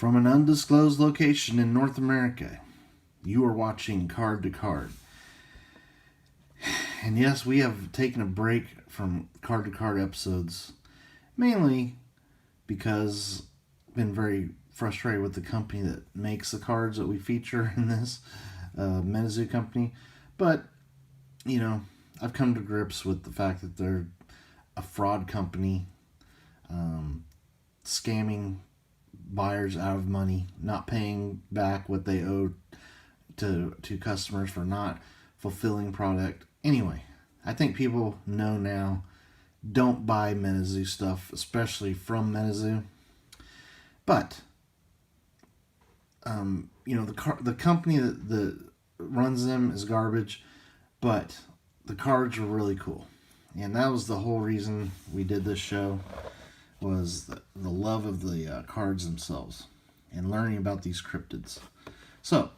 From an undisclosed location in North America, you are watching Card to Card. And yes, we have taken a break from Card to Card episodes, mainly because I've been very frustrated with the company that makes the cards that we feature in this MetaZoo company. But, you know, I've come to grips with the fact that they're a fraud company, scamming buyers out of money, not paying back what they owe to customers for not fulfilling product. Anyway, I think people know now, don't buy MetaZoo stuff, especially from MetaZoo. But, the company that runs them is garbage, but the cards are really cool. And that was the whole reason we did this show, was the love of the cards themselves and learning about these cryptids. So,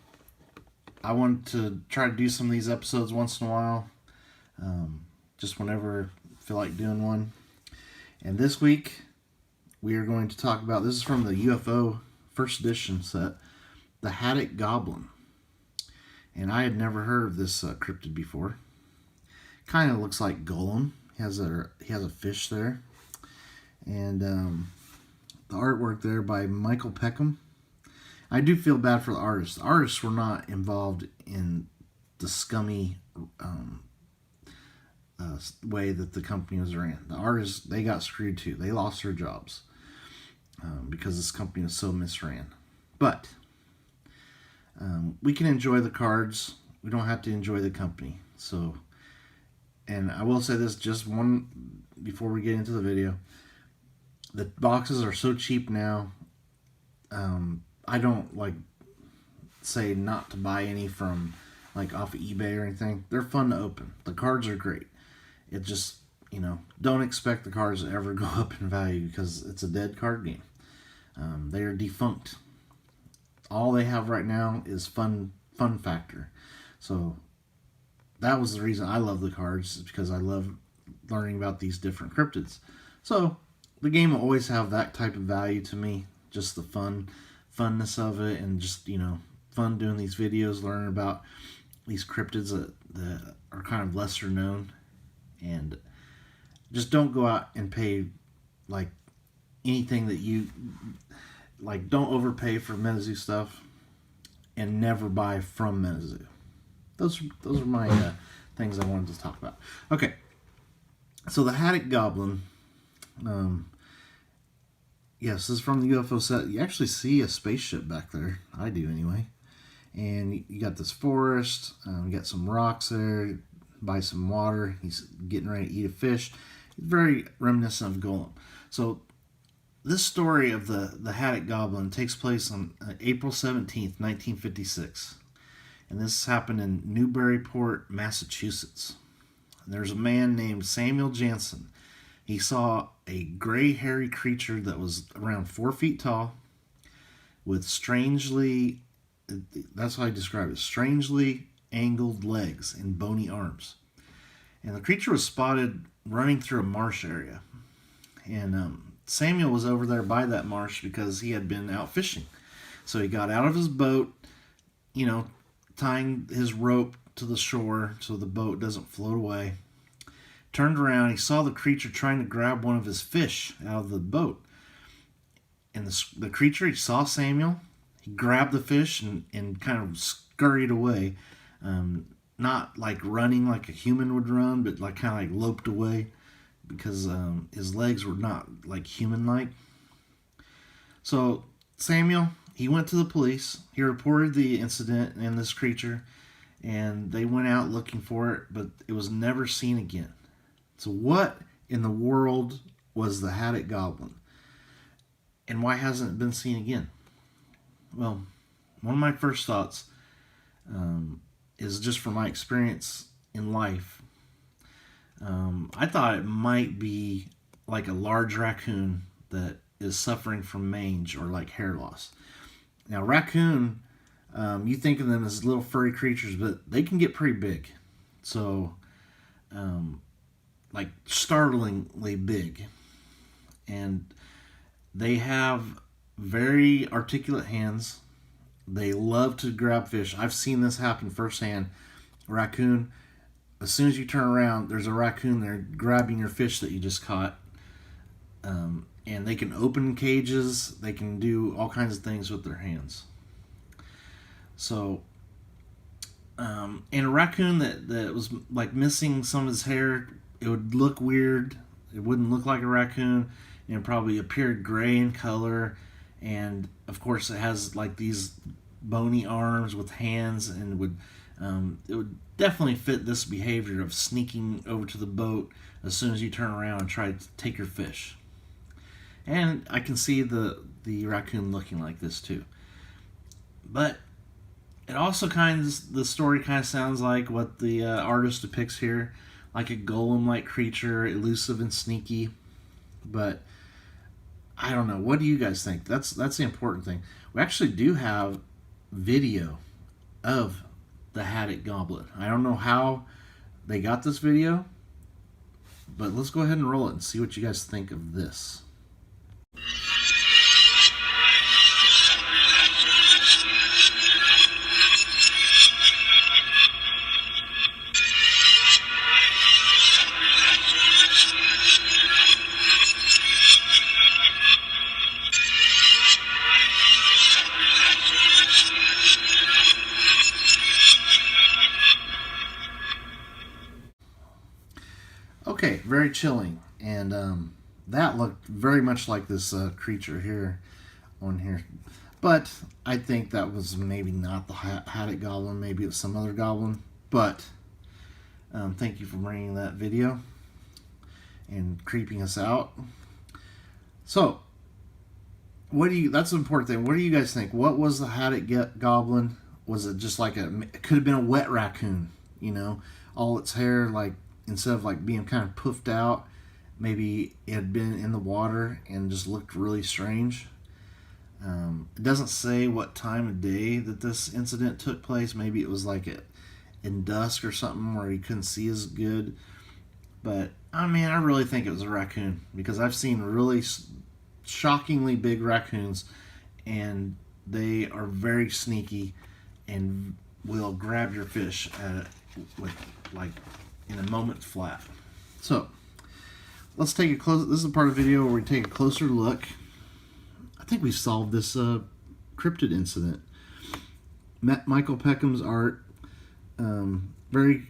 I wanted to try to do some of these episodes once in a while, just whenever I feel like doing one. And this week, we are going to talk about, this is from the UFO first edition set, the Haddock Goblin. And I had never heard of this cryptid before. Kind of looks like Goblin. He has a fish there. And the artwork there by Michael Peckham. I do feel bad for the artists. The artists were not involved in the scummy way that the company was ran. The artists, they got screwed too. They lost their jobs because this company was so misran. But we can enjoy the cards. We don't have to enjoy the company. So, and I will say this, just one before we get into the video. The boxes are so cheap now. I don't say not to buy any from off of eBay or anything. They're fun to open. The cards are great. It just, don't expect the cards to ever go up in value because it's a dead card game. They are defunct. All they have right now is fun factor. So that was the reason I love the cards, is because I love learning about these different cryptids. So the game will always have that type of value to me, just the funness of it, and just, fun doing these videos, learning about these cryptids that are kind of lesser known. And just don't go out and pay anything that you don't overpay for MetaZoo stuff, and never buy from MetaZoo. Those are my things I wanted to talk about. Okay, so the Haddock Goblin. Yes, this is from the UFO set. You actually see a spaceship back there. I do anyway. And you got this forest. You got some rocks there. By some water. He's getting ready to eat a fish. It's very reminiscent of Golem. So this story of the Haddock Goblin takes place on April 17th, 1956. And this happened in Newburyport, Massachusetts. And there's a man named Samuel Jansen. He saw a gray, hairy creature that was around 4 feet tall with strangely, that's how I describe it, strangely angled legs and bony arms. And the creature was spotted running through a marsh area. And Samuel was over there by that marsh because he had been out fishing. So he got out of his boat, tying his rope to the shore so the boat doesn't float away. Turned around, he saw the creature trying to grab one of his fish out of the boat. And the creature, he saw Samuel, he grabbed the fish and kind of scurried away. Not running like a human would run, but kind of loped away because his legs were not human-like. So Samuel, he went to the police. He reported the incident and this creature, and they went out looking for it, but it was never seen again. So what in the world was the Haddock Goblin? And why hasn't it been seen again? Well, one of my first thoughts is just from my experience in life. I thought it might be like a large raccoon that is suffering from mange or hair loss. Now, raccoon, you think of them as little furry creatures, but they can get pretty big. So, startlingly big. And they have very articulate hands. They love to grab fish. I've seen this happen firsthand. Raccoon, as soon as you turn around, there's a raccoon there grabbing your fish that you just caught. And they can open cages. They can do all kinds of things with their hands. So, and a raccoon that was like missing some of his hair, it would look weird. It wouldn't look like a raccoon, and it probably appeared gray in color. And of course, it has like these bony arms with hands, and it would definitely fit this behavior of sneaking over to the boat as soon as you turn around and try to take your fish. And I can see the raccoon looking like this too. But it also the story kind of sounds like what the artist depicts here, like a golem-like creature, elusive and sneaky. But I don't know. What do you guys think? That's the important thing. We actually do have video of the Haddock Goblin. I don't know how they got this video, but let's go ahead and roll it and see what you guys think of this. Okay, very chilling, and that looked very much like this creature here on here, but I think that was maybe not the Haddock Goblin. Maybe it was some other goblin. But thank you for bringing that video and creeping us out. So, that's the important thing. What do you guys think? What was the Haddock Goblin? Was it just like it could have been a wet raccoon, you know, all its hair, like, instead of like being kind of puffed out, maybe it had been in the water and just looked really strange. It doesn't say what time of day that this incident took place. Maybe it was like in dusk or something where you couldn't see as good. But I mean, I really think it was a raccoon, because I've seen really shockingly big raccoons, and they are very sneaky and will grab your fish with like in a moment flat. So let's take a close. This is a part of the video where we take a closer look. I think we solved this cryptid incident. Michael Peckham's art, very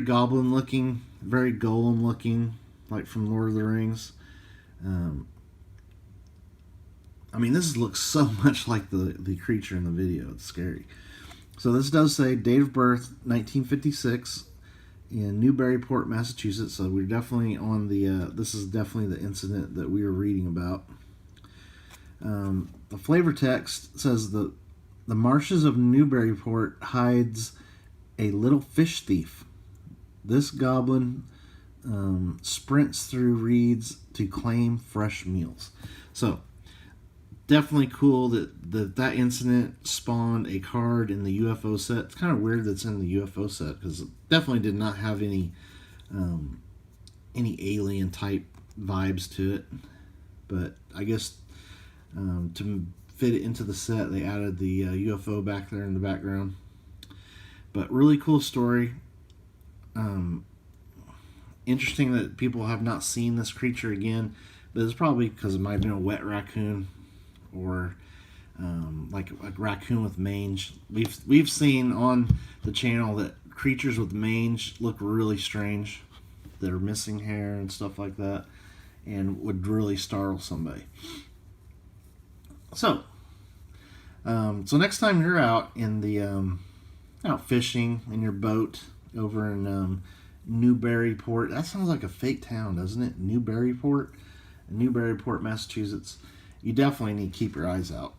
goblin looking, very golem looking, like from Lord of the Rings. I mean, this looks so much like the creature in the video. It's scary. So this does say date of birth 1956 in Newburyport, Massachusetts. So we're definitely on the. This is definitely the incident that we were reading about. The flavor text says the marshes of Newburyport hides a little fish thief. This goblin sprints through reeds to claim fresh meals. So definitely cool that incident spawned a card in the UFO set. It's kind of weird that's in the UFO set, because it definitely did not have any alien type vibes to it. But I guess to fit it into the set, they added the UFO back there in the background. But really cool story. Interesting that people have not seen this creature again, but it's probably because it might have been a wet raccoon, or like a raccoon with mange. We've seen on the channel that creatures with mange look really strange. They're missing hair and stuff like that, and would really startle somebody. So next time you're out in the out fishing in your boat over in Newburyport, that sounds like a fake town, doesn't it? Newburyport, Massachusetts. You definitely need to keep your eyes out.